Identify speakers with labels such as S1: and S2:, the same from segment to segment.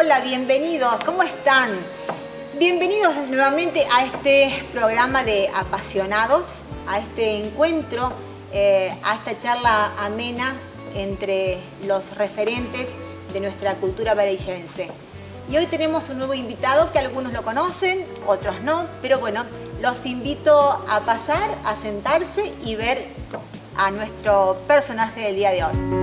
S1: Hola, bienvenidos, ¿cómo están? Bienvenidos nuevamente a este programa de apasionados, a este encuentro, a esta charla amena entre los referentes de nuestra cultura vareillense. Y hoy tenemos un nuevo invitado que algunos lo conocen, otros no, pero bueno, los invito a pasar, a sentarse y ver a nuestro personaje del día de hoy.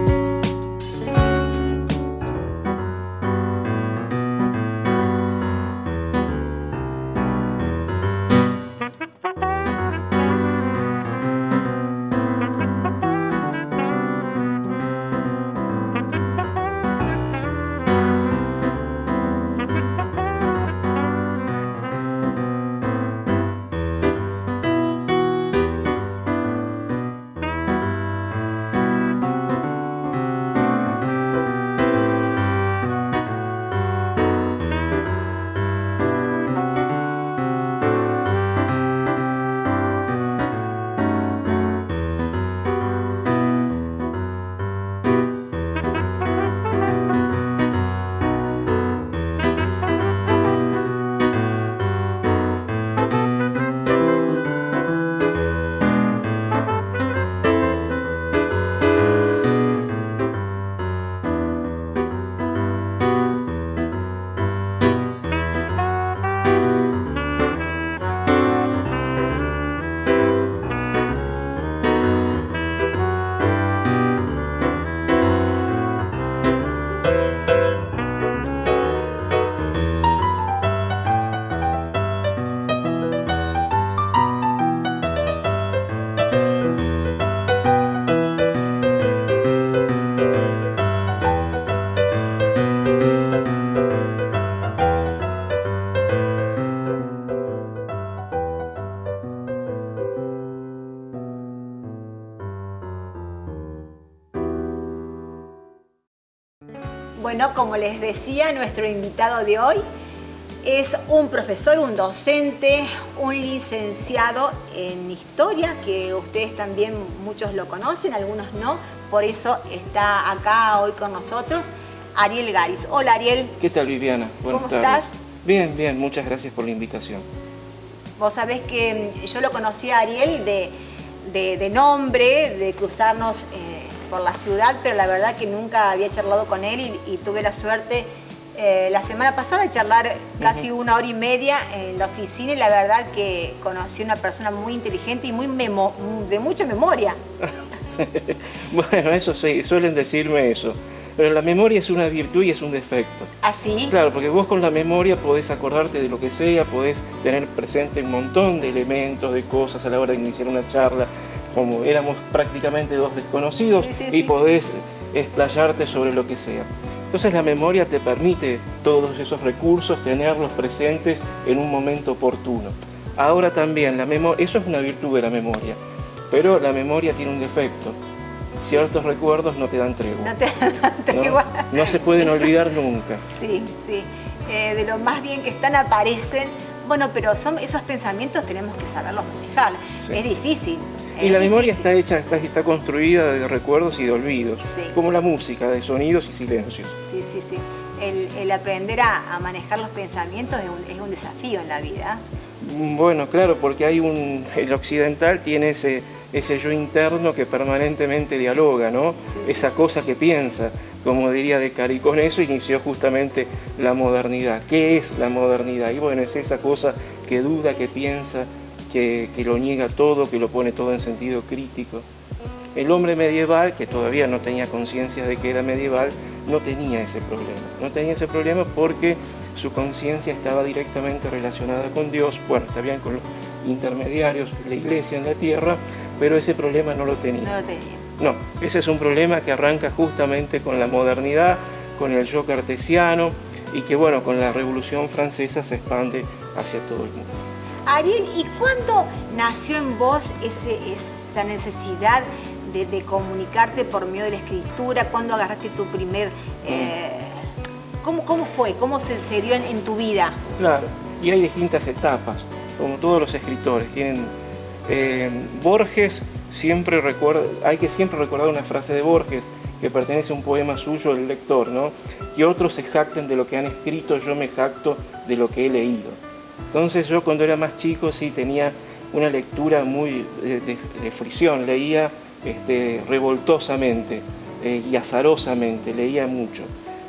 S1: Bueno, como les decía, nuestro invitado de hoy es un profesor, un docente, un licenciado en historia, que ustedes también muchos lo conocen, algunos no, por eso está acá hoy con nosotros, Ariel Garis. Hola, Ariel.
S2: ¿Qué tal, Viviana?
S1: Buenas tardes. ¿Cómo estás?
S2: Bien, bien, muchas gracias por la invitación.
S1: Vos sabés que yo lo conocí a Ariel de nombre, de cruzarnos por la ciudad, pero la verdad que nunca había charlado con él y tuve la suerte la semana pasada de charlar casi una hora y media en la oficina, y la verdad que conocí a una persona muy inteligente y de mucha memoria.
S2: Bueno, eso sí, suelen decirme eso. Pero la memoria es una virtud y es un defecto.
S1: ¿Ah, sí?
S2: Claro, porque vos con la memoria podés acordarte de lo que sea, podés tener presente un montón de elementos, de cosas a la hora de iniciar una charla, como éramos prácticamente dos desconocidos, y podés explayarte sobre lo que sea. Entonces la memoria te permite todos esos recursos, tenerlos presentes en un momento oportuno. Ahora también, eso es una virtud de la memoria, pero la memoria tiene un defecto. Ciertos recuerdos no te dan tregua. No te dan tregua. No se pueden olvidar nunca.
S1: Sí, sí. De lo más bien que están aparecen. Bueno, pero esos pensamientos tenemos que saberlos manejar. Sí. Es difícil.
S2: Y la memoria está hecha, está construida de recuerdos y de olvidos, como la música, de sonidos y silencios.
S1: Sí, sí, sí. El aprender a manejar los pensamientos es un desafío en la vida.
S2: Bueno, claro, porque el occidental tiene ese yo interno que permanentemente dialoga, ¿no? Sí. Esa cosa que piensa, como diría Descartes, y con eso inició justamente la modernidad. ¿Qué es la modernidad? Y bueno, es esa cosa que duda, que piensa, que lo niega todo, que lo pone todo en sentido crítico. El hombre medieval, que todavía no tenía conciencia de que era medieval, no tenía ese problema. No tenía ese problema porque su conciencia estaba directamente relacionada con Dios, bueno, está bien con los intermediarios, la iglesia en la tierra, pero ese problema no lo tenía.
S1: No lo tenía.
S2: No, ese es un problema que arranca justamente con la modernidad, con el yo cartesiano, y que bueno, con la Revolución Francesa se expande hacia todo el mundo.
S1: Ariel, ¿y cuándo nació en vos esa necesidad de comunicarte por medio de la escritura? ¿Cuándo agarraste tu primer... ¿Cómo fue? ¿Cómo se dio en tu vida?
S2: Claro, y hay distintas etapas, como todos los escritores. Borges, hay que siempre recordar una frase de Borges, que pertenece a un poema suyo, El lector, ¿no? Que otros se jacten de lo que han escrito, yo me jacto de lo que he leído. Entonces yo cuando era más chico sí tenía una lectura muy de fricción, leía revoltosamente y azarosamente, leía mucho.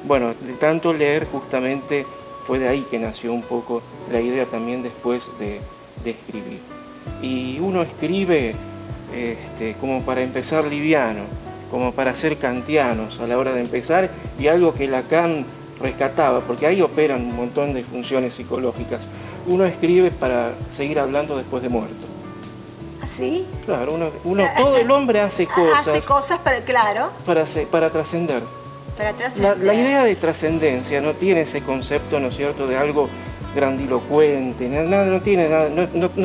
S2: Bueno, de tanto leer justamente fue de ahí que nació un poco la idea también después de escribir. Y uno escribe como para empezar liviano, como para ser kantianos a la hora de empezar, y algo que Lacan rescataba, porque ahí operan un montón de funciones psicológicas. Uno escribe para seguir hablando después de muerto.
S1: ¿Así?
S2: Claro, todo el hombre hace cosas.
S1: Hace cosas, claro.
S2: Para trascender.
S1: Para trascender.
S2: La idea de trascendencia no tiene ese concepto, ¿no es cierto?, de algo grandilocuente, nada, no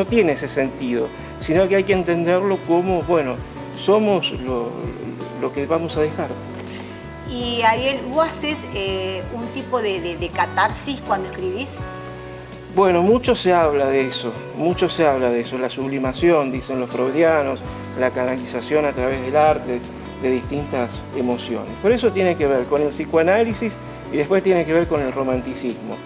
S2: tiene ese sentido, sino que hay que entenderlo como, bueno, somos lo que vamos a dejar.
S1: Y Ariel, ¿vos haces un tipo de catarsis cuando escribís?
S2: Bueno, mucho se habla de eso, la sublimación, dicen los freudianos, la canalización a través del arte, de distintas emociones. Por eso tiene que ver con el psicoanálisis y después tiene que ver con el romanticismo.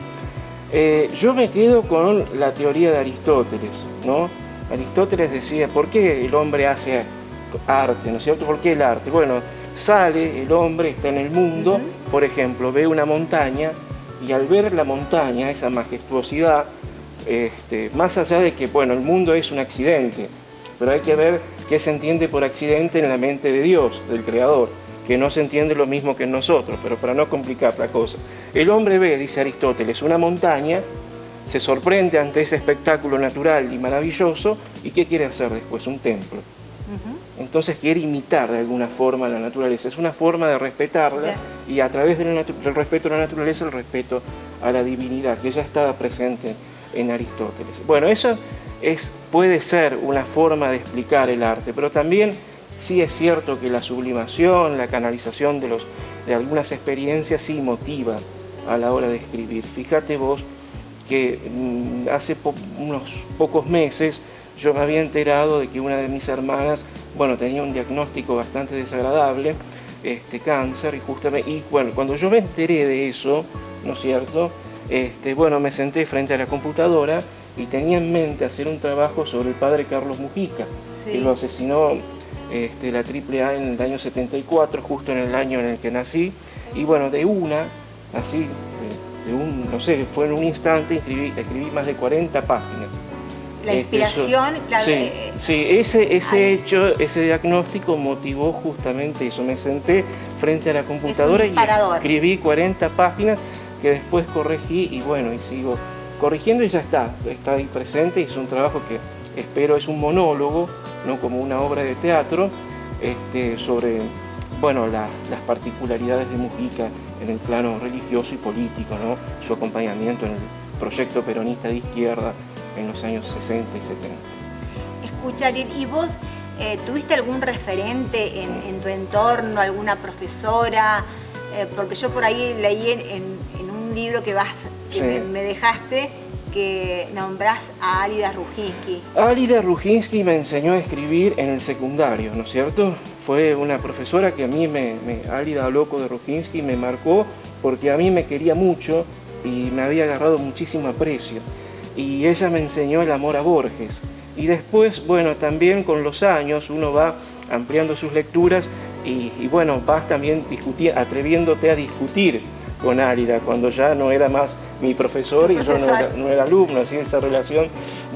S2: Yo me quedo con la teoría de Aristóteles, ¿no? Aristóteles decía, ¿por qué el hombre hace arte, ¿no es cierto? ¿Por qué el arte? Bueno, sale el hombre, está en el mundo, por ejemplo, ve una montaña, y al ver la montaña, esa majestuosidad, más allá de que, bueno, el mundo es un accidente, pero hay que ver qué se entiende por accidente en la mente de Dios, del Creador, que no se entiende lo mismo que en nosotros, pero para no complicar la cosa. El hombre ve, dice Aristóteles, una montaña, se sorprende ante ese espectáculo natural y maravilloso, ¿y qué quiere hacer después? Un templo. Entonces quiere imitar de alguna forma la naturaleza, es una forma de respetarla, y a través del respeto a la naturaleza, el respeto a la divinidad, que ya estaba presente en Aristóteles. Bueno, eso puede ser una forma de explicar el arte, pero también sí es cierto que la sublimación, la canalización de algunas experiencias sí motiva a la hora de escribir. Fíjate vos que hace unos pocos meses yo me había enterado de que una de mis hermanas, bueno, tenía un diagnóstico bastante desagradable, cáncer, y bueno, cuando yo me enteré de eso, ¿no es cierto?, bueno, me senté frente a la computadora y tenía en mente hacer un trabajo sobre el padre Carlos Mujica, que lo asesinó la AAA en el año 74, justo en el año en el que nací, y bueno, no sé, fue en un instante, escribí más de 40 páginas.
S1: La inspiración, claro.
S2: Sí, ese hecho, ese diagnóstico motivó justamente eso. Me senté frente a la computadora y escribí 40 páginas que después corregí y bueno, y sigo corrigiendo y ya está ahí presente. Es un trabajo que espero, es un monólogo, no como una obra de teatro, sobre, bueno, las particularidades de Mujica en el plano religioso y político, ¿no? Su acompañamiento en el proyecto peronista de izquierda en los años 60 y 70.
S1: Escucha, Ariel, ¿y vos tuviste algún referente en tu entorno, alguna profesora? Porque yo por ahí leí en un libro que me dejaste, que nombrás a Álida Rudzinski.
S2: Álida Rudzinski me enseñó a escribir en el secundario, ¿no es cierto? Fue una profesora que a mí, Álida Loco de Rudzinski, me marcó porque a mí me quería mucho y me había agarrado muchísimo aprecio. Y ella me enseñó el amor a Borges. Y después, bueno, también con los años uno va ampliando sus lecturas y bueno, vas también atreviéndote a discutir con Álida, cuando ya no era más mi profesor y yo no era alumno, así esa relación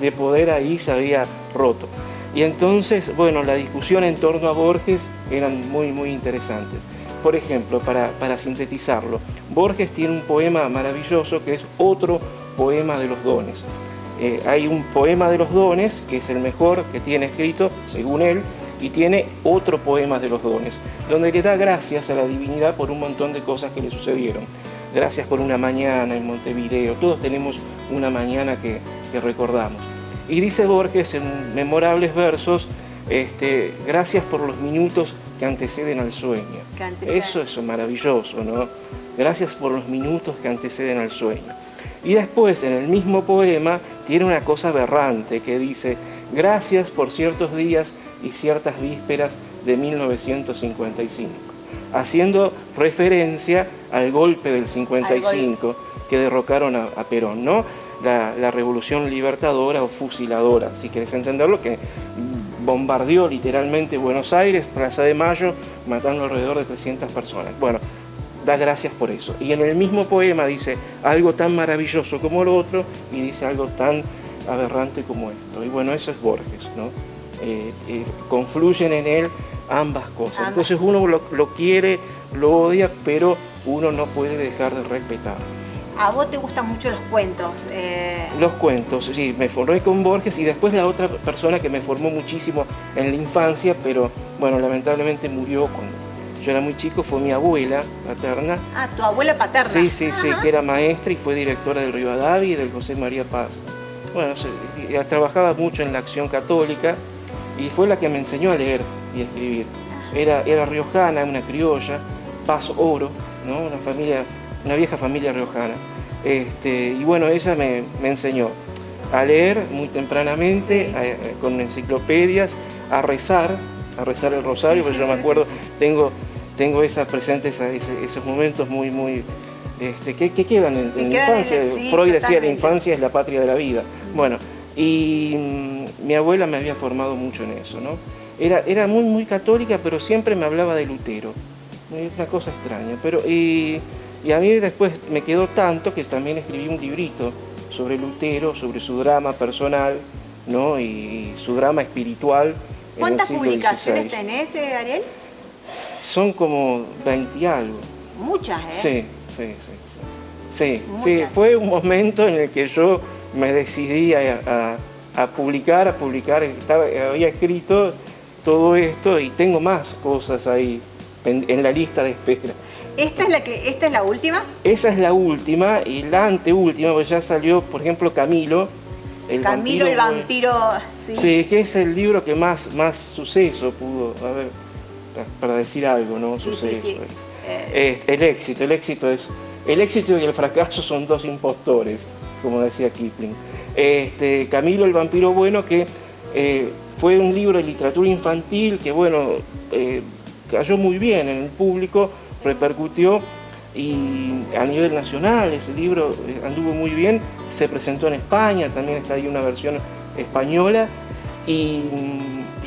S2: de poder ahí se había roto. Y entonces, bueno, la discusión en torno a Borges eran muy, muy interesantes. Por ejemplo, para sintetizarlo, Borges tiene un poema maravilloso que es Otro poema de los dones. Hay un poema de los dones, que es el mejor que tiene escrito, según él, y tiene otro poema de los dones, donde le da gracias a la divinidad por un montón de cosas que le sucedieron. Gracias por una mañana en Montevideo, todos tenemos una mañana que recordamos. Y dice Borges en memorables versos, gracias por los minutos que anteceden al sueño. Eso es maravilloso, ¿no? Gracias por los minutos que anteceden al sueño. Y después, en el mismo poema, tiene una cosa aberrante que dice, gracias por ciertos días y ciertas vísperas de 1955. haciendo referencia al golpe del 55 que derrocaron a Perón, ¿no? La revolución libertadora o fusiladora, si querés entenderlo, que bombardeó literalmente Buenos Aires, Plaza de Mayo, matando alrededor de 300 personas. Bueno, da gracias por eso. Y en el mismo poema dice algo tan maravilloso como lo otro y dice algo tan aberrante como esto. Y bueno, eso es Borges, ¿no? Confluyen en él ambas cosas. Entonces uno lo quiere, lo odia, pero uno no puede dejar de respetarlo.
S1: ¿A vos te gustan mucho los cuentos?
S2: Los cuentos, sí, me formé con Borges y después la otra persona que me formó muchísimo en la infancia, pero bueno, lamentablemente murió cuando yo era muy chico, fue mi abuela paterna.
S1: Ah, tu abuela paterna.
S2: Sí, sí, sí, que era maestra y fue directora del Rivadavia y del José María Paz. Bueno, trabajaba mucho en la Acción Católica y fue la que me enseñó a leer y a escribir. Era riojana, una criolla, Paz Oro, ¿no? Una vieja familia riojana. Y bueno, ella me enseñó a leer muy tempranamente, sí, con enciclopedias, a rezar el rosario, sí, porque yo me acuerdo, tengo esa presente, esos momentos muy que quedan en la infancia. Sí, Freud decía, la infancia es la patria de la vida. Bueno, y mi abuela me había formado mucho en eso, ¿no? Era muy católica, pero siempre me hablaba de Lutero. Es una cosa extraña, y a mí después me quedó tanto que también escribí un librito sobre Lutero, sobre su drama personal, ¿no? Y su drama espiritual.
S1: ¿Cuántas publicaciones tenés, Ariel?
S2: Son como 20 y algo.
S1: Muchas, ¿eh?
S2: Sí, fue un momento en el que yo me decidí a publicar, había escrito todo esto y tengo más cosas ahí en la lista de espera.
S1: ¿Esta es la última?
S2: Esa es la última y la anteúltima, porque ya salió, por ejemplo, Camilo el vampiro, sí. Sí, que es el libro que más suceso pudo haber, para decir algo, ¿no? Sí, suceso. Sí. El éxito y el fracaso son dos impostores, como decía Kipling. Camilo el vampiro bueno, que fue un libro de literatura infantil que, bueno, cayó muy bien en el público, repercutió y a nivel nacional ese libro anduvo muy bien, se presentó en España, también está ahí una versión española y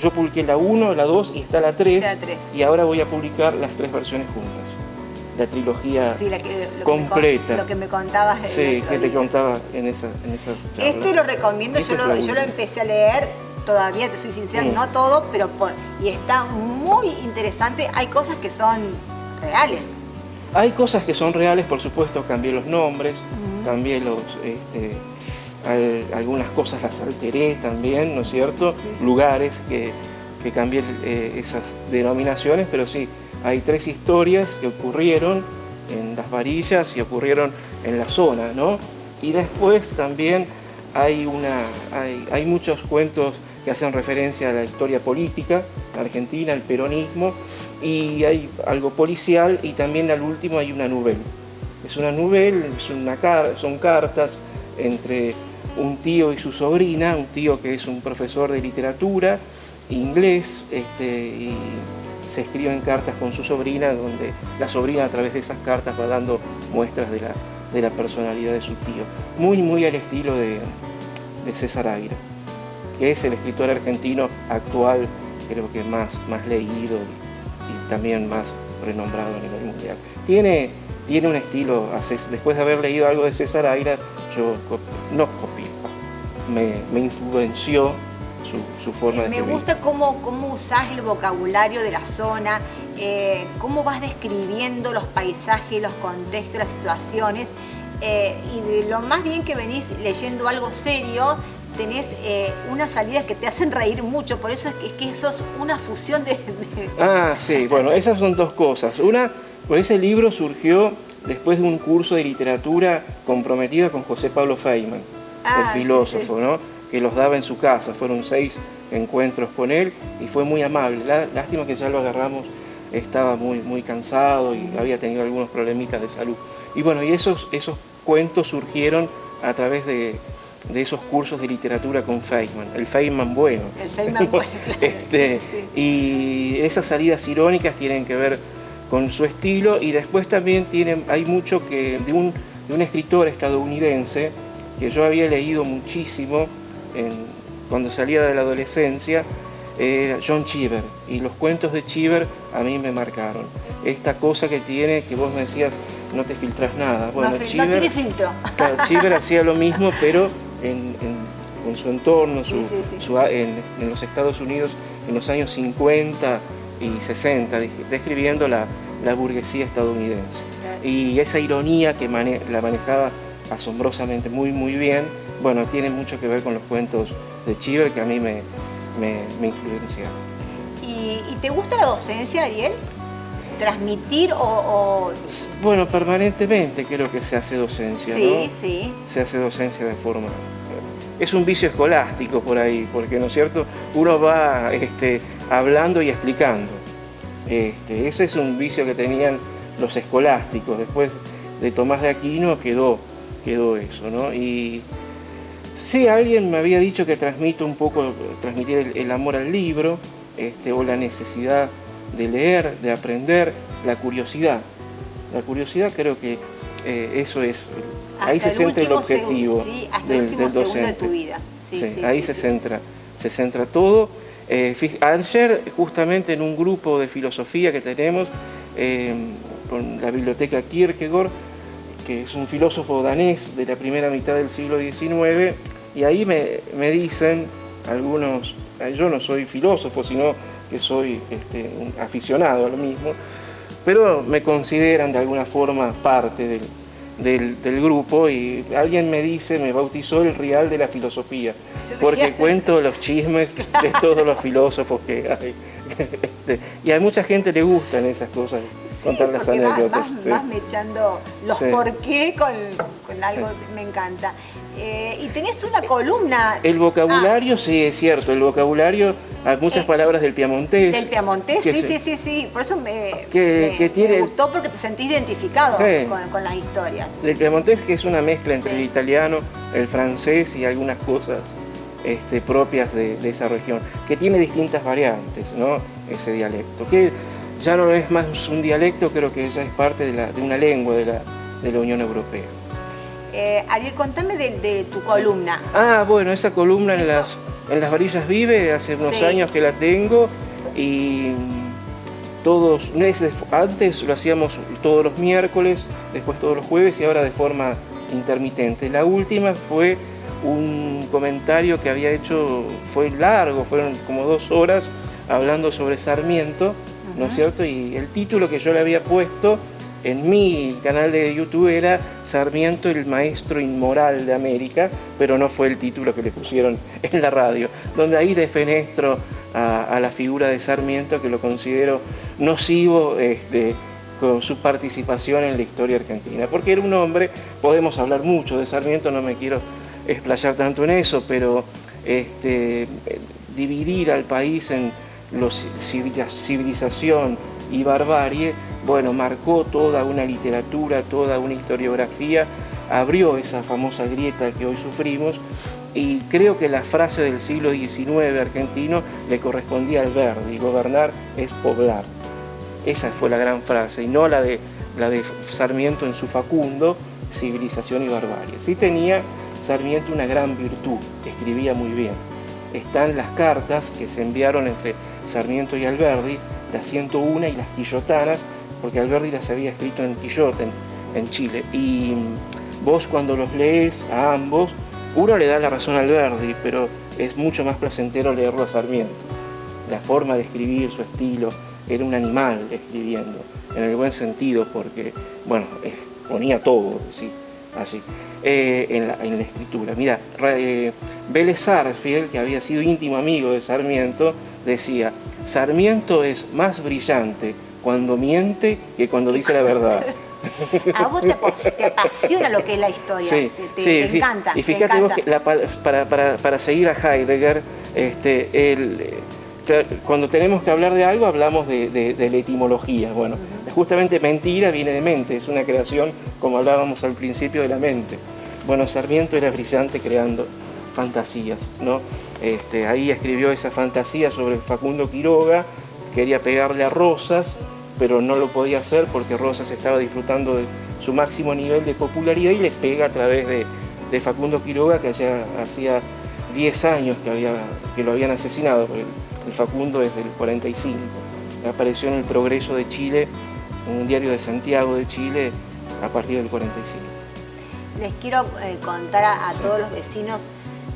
S2: yo publiqué la 1, la 2 y está la 3 y ahora voy a publicar las 3 versiones juntas, la trilogía completa.
S1: Lo que me contabas.
S2: Sí, que te contaba en esa charla.
S1: Lo recomiendo, yo lo empecé a leer. Todavía, te soy sincera, no todo, pero y está muy interesante. Hay cosas que son reales.
S2: Hay cosas que son reales, por supuesto, cambié los nombres, cambié algunas cosas las alteré también, ¿no es cierto? Sí. Lugares que cambié esas denominaciones, pero sí, hay 3 historias que ocurrieron en Las Varillas y ocurrieron en la zona, ¿no? Y después también hay muchos cuentos que hacen referencia a la historia política argentina, el peronismo, y hay algo policial, y también al último hay una novela. Es una novela, son cartas entre un tío y su sobrina, un tío que es un profesor de literatura inglés, y se escriben cartas con su sobrina, donde la sobrina a través de esas cartas va dando muestras de la personalidad de su tío. Muy al estilo de César Aira, que es el escritor argentino actual, creo que más leído y también más renombrado a nivel mundial. Tiene un estilo, después de haber leído algo de César Aira, yo no copié, me influenció su forma de escribir.
S1: Me gusta cómo usás el vocabulario de la zona, cómo vas describiendo los paisajes, los contextos, las situaciones, y de lo más bien que venís leyendo algo serio, tenés unas salidas que te hacen reír mucho, por eso es que sos una fusión de...
S2: Ah, sí, bueno, esas son 2 cosas. Una, pues ese libro surgió después de un curso de literatura comprometido con José Pablo Feynman, el filósofo, sí. ¿No? Que los daba en su casa. Fueron 6 encuentros con él y fue muy amable. Lástima que ya lo agarramos, estaba muy cansado y había tenido algunos problemitas de salud. Y bueno, y esos cuentos surgieron a través de esos cursos de literatura con Feynman, el Feynman bueno.
S1: El Feynman bueno.
S2: Y esas salidas irónicas tienen que ver con su estilo, y después también hay mucho de un escritor estadounidense que yo había leído muchísimo cuando salía de la adolescencia, John Cheever, y los cuentos de Cheever a mí me marcaron. Esta cosa que tiene, que vos me decías, no te filtras nada. Bueno,
S1: no tiene filtro.
S2: Claro, Cheever hacía lo mismo, pero con su entorno, en los Estados Unidos en los años 50 y 60, describiendo la burguesía estadounidense. Claro. Y esa ironía que la manejaba asombrosamente muy bien, bueno, tiene mucho que ver con los cuentos de Cheever que a mí me influenciaron.
S1: ¿Y te gusta la docencia, Ariel? ¿Transmitir o...?
S2: Bueno, permanentemente creo que se hace docencia,
S1: sí,
S2: ¿no?
S1: Sí.
S2: Se hace docencia de forma... Es un vicio escolástico por ahí, porque, ¿no es cierto?, uno va hablando y explicando. Ese es un vicio que tenían los escolásticos. Después de Tomás de Aquino quedó eso, ¿no? Y sí, alguien me había dicho que transmitir el amor al libro, o la necesidad de leer, de aprender, la curiosidad. La curiosidad creo que eso es, ahí se centra el objetivo del docente.
S1: De tu vida.
S2: Ahí se centra todo. Ayer, justamente en un grupo de filosofía que tenemos, con la biblioteca Kierkegaard, que es un filósofo danés de la primera mitad del siglo XIX, y ahí me dicen algunos, yo no soy filósofo, sino que soy un aficionado a lo mismo, pero me consideran de alguna forma parte del grupo, y alguien me bautizó el Rial de la filosofía, porque cuento los chismes de todos los filósofos que hay. Y a mucha gente le gustan esas cosas, contar las anécdotas.
S1: Vas mechando los por qué con algo, me encanta. Y tenés una columna.
S2: El vocabulario, sí, es cierto, el vocabulario, hay muchas palabras del piamontés.
S1: Del piamontés, sí, por eso me gustó, porque te sentís identificado con las historias.
S2: Del piamontés, que es una mezcla entre el italiano, el francés y algunas cosas propias de esa región, que tiene distintas variantes, ¿no? Ese dialecto, que ya no es más un dialecto, creo que ya es parte de una lengua de la Unión Europea.
S1: Ariel, contame de tu columna.
S2: Bueno, esa columna en las Varillas Vive, hace unos años que la tengo, y antes lo hacíamos todos los miércoles, después todos los jueves, y ahora de forma intermitente. La última fue un comentario que había hecho, fue largo, fueron como 2 horas, hablando sobre Sarmiento, ¿no es cierto? Y el título que yo le había puesto en mi canal de YouTube era Sarmiento, el maestro inmoral de América, pero no fue el título que le pusieron en la radio, donde ahí defenestro a la figura de Sarmiento, que lo considero nocivo con su participación en la historia argentina, porque era un hombre, podemos hablar mucho de Sarmiento, no me quiero explayar tanto en eso, pero dividir al país en civilización y barbarie, bueno, marcó toda una literatura, toda una historiografía, abrió esa famosa grieta que hoy sufrimos, y creo que la frase del siglo XIX argentino le correspondía a Alberdi: gobernar es poblar. Esa fue la gran frase, y no la de Sarmiento en su Facundo, civilización y barbarie. Sí tenía Sarmiento una gran virtud, escribía muy bien. Están las cartas que se enviaron entre Sarmiento y Alberdi, las 101 y las quillotanas, porque Alberdi las había escrito en Quillota, en Chile. Y vos, cuando los lees a ambos, uno le da la razón a Alberdi, pero es mucho más placentero leerlo a Sarmiento. La forma de escribir, su estilo, era un animal escribiendo, en el buen sentido, porque, bueno, ponía todo, ¿sí? Así, en la escritura. Mira, Vélez Sarsfield, que había sido íntimo amigo de Sarmiento, decía: Sarmiento es más brillante cuando miente que cuando dice la verdad.
S1: A vos te apasiona lo que es la historia, te encanta.
S2: Y fíjate vos que para seguir a Heidegger, cuando tenemos que hablar de algo, hablamos de la etimología. Bueno, justamente mentira viene de mente, es una creación, como hablábamos al principio, de la mente. Bueno, Sarmiento era brillante creando fantasías, ¿no? Ahí escribió esa fantasía sobre Facundo Quiroga, quería pegarle a Rosas, pero no lo podía hacer porque Rosas estaba disfrutando de su máximo nivel de popularidad y le pega a través de Facundo Quiroga, que ya hacía 10 años que lo habían asesinado, porque el Facundo es del 45. Apareció en El Progreso de Chile, en un diario de Santiago de Chile, a partir del 45.
S1: Les quiero contar a todos los vecinos,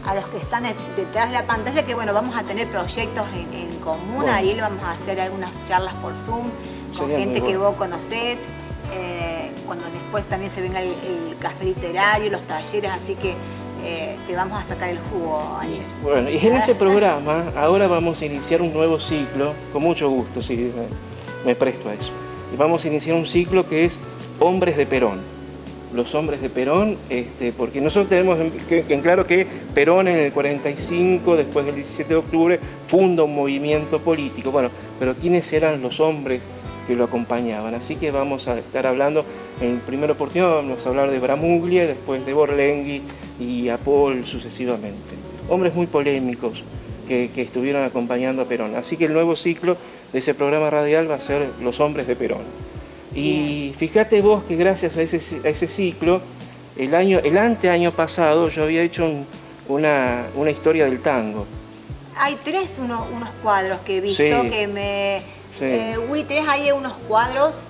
S1: a los que están detrás de la pantalla, que bueno, vamos a tener proyectos en común, bueno. Ahí le vamos a hacer algunas charlas por Zoom, con gente que vos conocés, cuando después también se venga el café literario, los talleres, así que te vamos a sacar el jugo, Ariel.
S2: Bueno, y en ese programa ahora vamos a iniciar un nuevo ciclo, con mucho gusto, sí, me presto a eso. Y vamos a iniciar un ciclo que es Hombres de Perón. Los hombres de Perón, porque nosotros tenemos en claro que Perón en el 45, después del 17 de octubre, funda un movimiento político. Bueno, pero ¿quiénes eran los hombres que lo acompañaban? Así que vamos a estar hablando, en primera oportunidad vamos a hablar de Bramuglia, después de Borlenghi y Apol sucesivamente. Hombres muy polémicos que estuvieron acompañando a Perón. Así que el nuevo ciclo de ese programa radial va a ser Los hombres de Perón. Y fíjate vos que gracias a ese ciclo, el anteaño pasado yo había hecho una historia del tango.
S1: Hay unos cuadros que he visto, sí, que me... Sí. Willy, tenés ahí unos cuadros,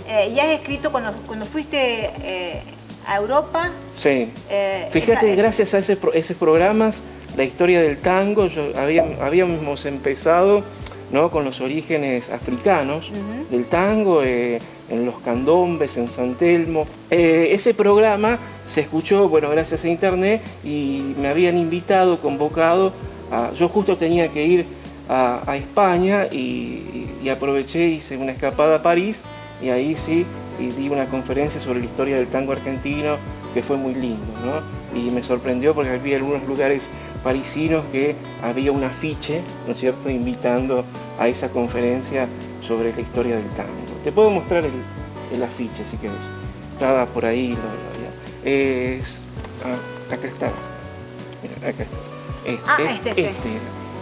S1: y has escrito cuando fuiste a Europa.
S2: Sí, fíjate, gracias a esos programas, la historia del tango, habíamos empezado, ¿no?, con los orígenes africanos del tango, en los candombes, en San Telmo. Ese programa se escuchó, bueno, gracias a internet, y me habían invitado, convocado, yo justo tenía que ir a España y aproveché, hice una escapada a París, y ahí sí, y di una conferencia sobre la historia del tango argentino, que fue muy lindo, ¿no? Y me sorprendió porque había algunos lugares parisinos que había un afiche, ¿no es cierto?, invitando a esa conferencia sobre la historia del tango. Te puedo mostrar el afiche si querés. Estaba por ahí. Acá está. Mira, acá está. Este.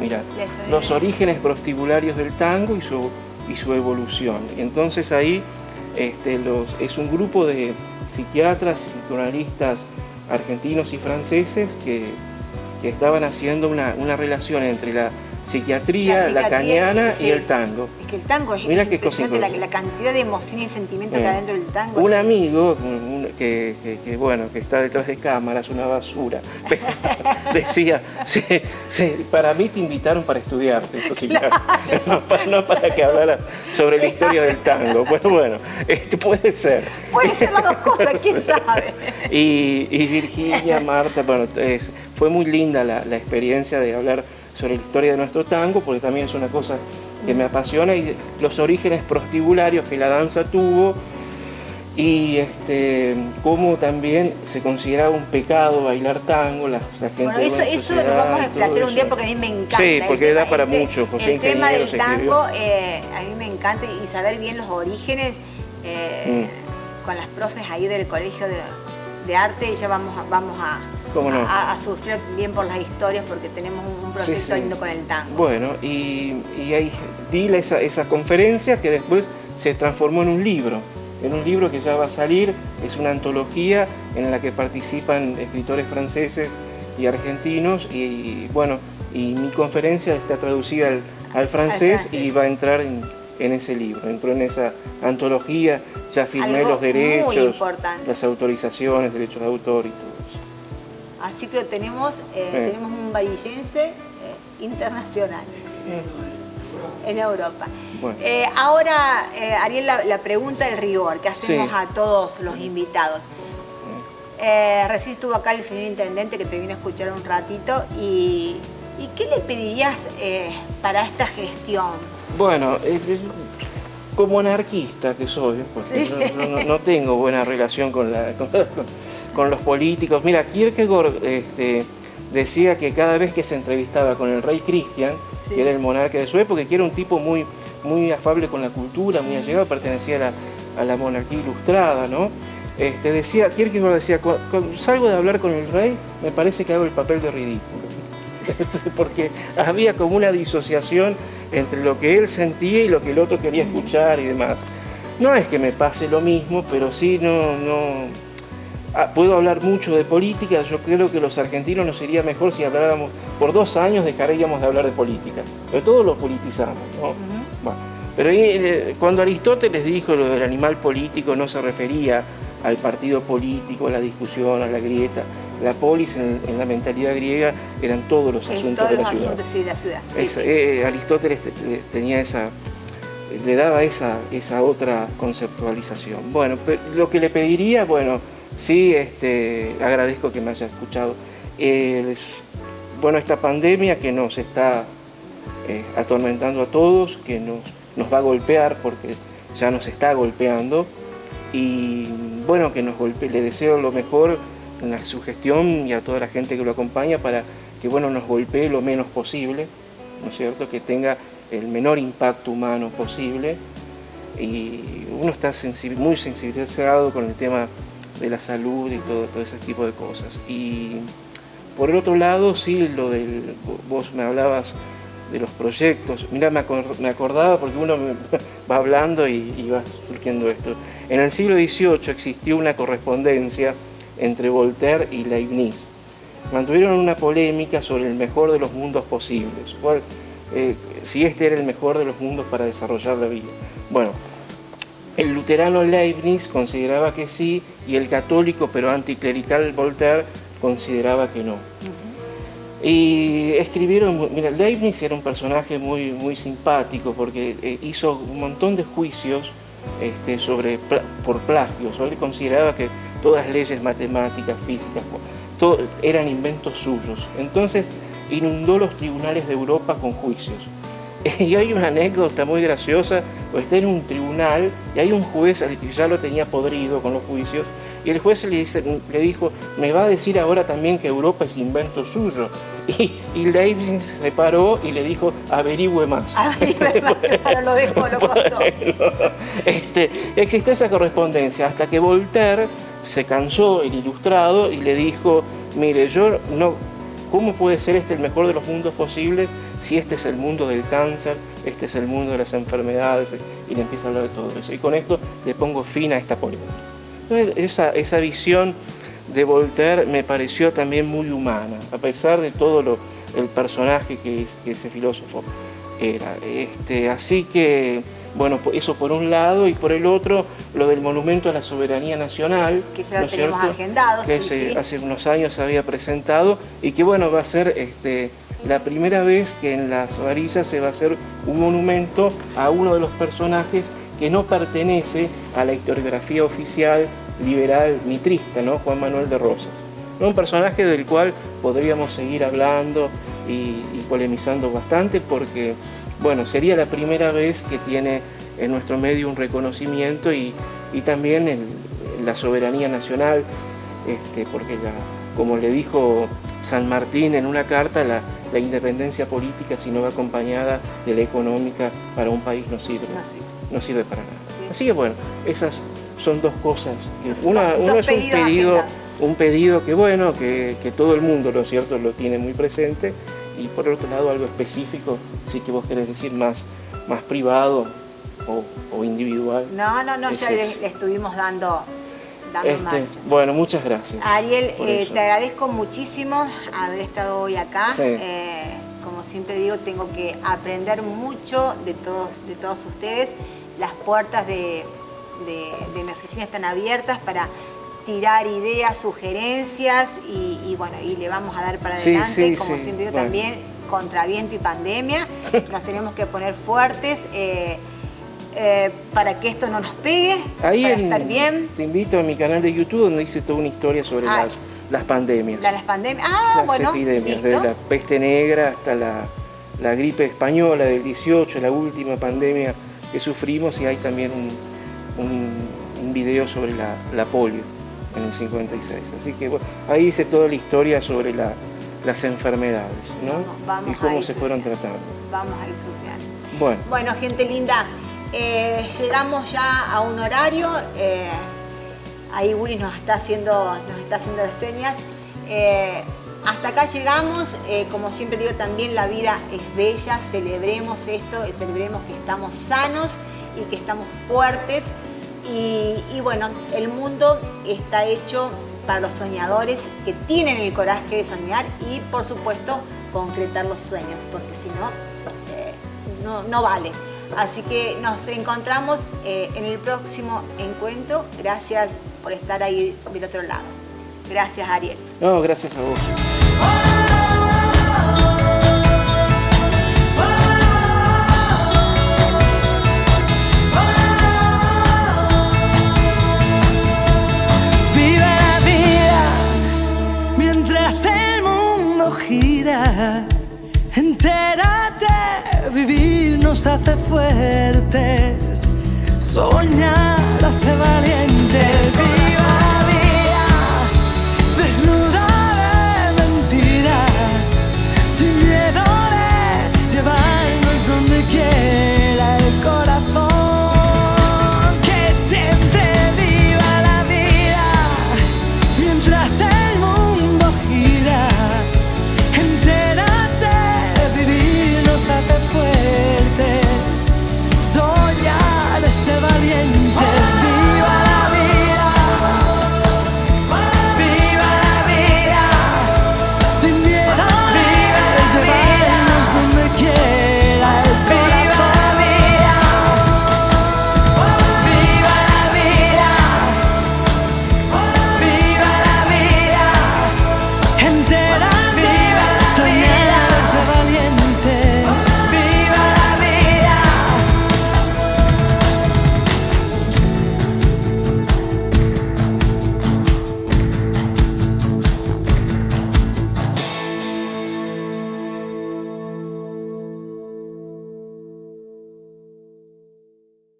S2: Mira, los orígenes prostibularios del tango y su evolución. Y entonces ahí es un grupo de psiquiatras y psicoanalistas argentinos y franceses que estaban haciendo una relación entre la psiquiatría lacaniana y el tango. Es que
S1: el tango es impresionante, la cantidad de emoción y sentimiento que hay dentro del tango.
S2: Un amigo que está detrás de cámaras, una basura, decía, para mí te invitaron para estudiarte, claro. no para que hablaras sobre la historia del tango. Bueno, puede ser.
S1: Puede ser las dos cosas, quién sabe.
S2: Y Virginia, Marta, bueno, fue muy linda la experiencia de hablar sobre la historia de nuestro tango, porque también es una cosa que me apasiona, y los orígenes prostibularios que la danza tuvo, y cómo también se consideraba un pecado bailar tango, la gente.
S1: Bueno, eso lo vamos a explayar un día porque a mí me encanta.
S2: Sí, porque da para mucho.
S1: El tema del tango, a mí me encanta, y saber bien los orígenes, con las profes ahí del Colegio de Arte, ya vamos a sufrir bien por las historias, porque tenemos un proyecto lindo con el tango.
S2: Bueno, y ahí di esa conferencia que después se transformó en un libro que ya va a salir. Es una antología en la que participan escritores franceses y argentinos, y bueno, y mi conferencia está traducida al francés y va a entrar en ese libro, entró en esa antología, ya firmé los derechos, las autorizaciones, derechos de autor y todo.
S1: Así que tenemos un varillense internacional en Europa. Bueno. Ahora, Ariel, la pregunta del rigor que hacemos a todos los invitados. Recién estuvo acá el señor intendente que te vino a escuchar un ratito. ¿Y qué le pedirías para esta gestión?
S2: Bueno, como anarquista que soy, porque no tengo buena relación con los políticos. Mira, Kierkegaard decía que cada vez que se entrevistaba con el rey Cristian, que era el monarca de su época, que era un tipo muy, muy afable con la cultura, muy allegado, pertenecía a la monarquía ilustrada, ¿no? Kierkegaard decía, cuando salgo de hablar con el rey, me parece que hago el papel de ridículo. Porque había como una disociación entre lo que él sentía y lo que el otro quería escuchar y demás. no es que me pase lo mismo, pero sí puedo hablar mucho de política. Yo creo que los argentinos nos iría mejor si habláramos, por 2 años dejaríamos de hablar de política, pero todos lo politizamos, ¿no? Bueno, pero ahí, cuando Aristóteles dijo lo del animal político, no se refería al partido político, a la discusión, a la grieta. La polis en la mentalidad griega eran todos los asuntos de la ciudad.
S1: Asuntos, sí, de la ciudad. Sí.
S2: Aristóteles tenía le daba esa otra conceptualización. Bueno, lo que le pediría, bueno, sí, agradezco que me haya escuchado. Bueno, esta pandemia que nos está atormentando a todos, que nos va a golpear porque ya nos está golpeando, y bueno, que nos golpee. Le deseo lo mejor en la sugestión y a toda la gente que lo acompaña para que, bueno, nos golpee lo menos posible, ¿no es cierto?, que tenga el menor impacto humano posible. Y uno está muy sensibilizado con el tema de la salud y todo ese tipo de cosas. Y por el otro lado, sí, vos me hablabas de los proyectos. Mirá, me acordaba porque uno va hablando y va surgiendo esto. En el siglo XVIII existió una correspondencia entre Voltaire y Leibniz. Mantuvieron una polémica sobre el mejor de los mundos posibles, si este era el mejor de los mundos para desarrollar la vida. Bueno, el luterano Leibniz consideraba que sí, y el católico pero anticlerical Voltaire consideraba que no. Y escribieron, mira, Leibniz era un personaje muy simpático porque hizo un montón de juicios por plagios. Él consideraba que todas las leyes matemáticas, físicas, todo, eran inventos suyos. Entonces inundó los tribunales de Europa con juicios. Y hay una anécdota muy graciosa, pues está en un tribunal y hay un juez al que ya lo tenía podrido con los juicios, y el juez le dijo, me va a decir ahora también que Europa es invento suyo. Y Leibniz se paró y le dijo, averigüe más.
S1: Averigüe más, claro, lo dejó, lo contó.
S2: Existió esa correspondencia hasta que Voltaire se cansó, el ilustrado, y le dijo, mire, ¿cómo puede ser el mejor de los mundos posibles si este es el mundo del cáncer, este es el mundo de las enfermedades? Y le empieza a hablar de todo eso. Y con esto le pongo fin a esta polémica. Entonces, esa visión de Voltaire me pareció también muy humana, a pesar de todo el personaje que ese filósofo era. Así que, bueno, eso por un lado, y por el otro, lo del monumento a la soberanía nacional.
S1: Que ya lo tenemos agendado,
S2: que hace unos años se había presentado, y que, bueno, va a ser la primera vez que en Las Varillas se va a hacer un monumento a uno de los personajes que no pertenece a la historiografía oficial liberal mitrista, ¿no? Juan Manuel de Rosas, ¿no? Un personaje del cual podríamos seguir hablando y polemizando bastante, porque, bueno, sería la primera vez que tiene en nuestro medio un reconocimiento y también la soberanía nacional, porque como le dijo San Martín en una carta, la independencia política, si no va acompañada de la económica, para un país no sirve para nada. Sí. Así que, bueno, esas son dos cosas. Uno es un pedido que, bueno, que todo el mundo, ¿no es cierto?, lo tiene muy presente, y por el otro lado algo específico, sí, que vos querés decir más privado o individual.
S1: No, ya le estuvimos dando marcha.
S2: Bueno, muchas gracias.
S1: Ariel, te agradezco muchísimo haber estado hoy acá. Sí. Como siempre digo, tengo que aprender mucho de todos ustedes. Las puertas de mi oficina están abiertas para tirar ideas, sugerencias, y bueno, y le vamos a dar para adelante, como siempre digo, también contra viento y pandemia. Nos tenemos que poner fuertes para que esto no nos pegue, para estar bien.
S2: Te invito a mi canal de YouTube, donde hice toda una historia sobre las pandemias.
S1: Las pandemias, las epidemias,
S2: ¿listo? De la peste negra hasta la gripe española del 18, la última pandemia que sufrimos, y hay también un video sobre la polio en el 56. Así que, bueno, ahí hice toda la historia sobre las enfermedades, ¿no? Vamos y cómo se fueron tratando.
S1: Vamos a ir surfeando. Bueno, gente linda, llegamos ya a un horario. Ahí Willy nos está haciendo las señas. Hasta acá llegamos. Como siempre digo, también la vida es bella. Celebremos esto, celebremos que estamos sanos y que estamos fuertes. Y bueno, el mundo está hecho para los soñadores que tienen el coraje de soñar y, por supuesto, concretar los sueños, porque si no, no vale. Así que nos encontramos en el próximo encuentro. Gracias por estar ahí del otro lado. Gracias, Ariel.
S2: No, gracias a vos.
S3: Vive la vida mientras el mundo gira. Entérate, vivir nos hace fuertes, soñar hace valientes.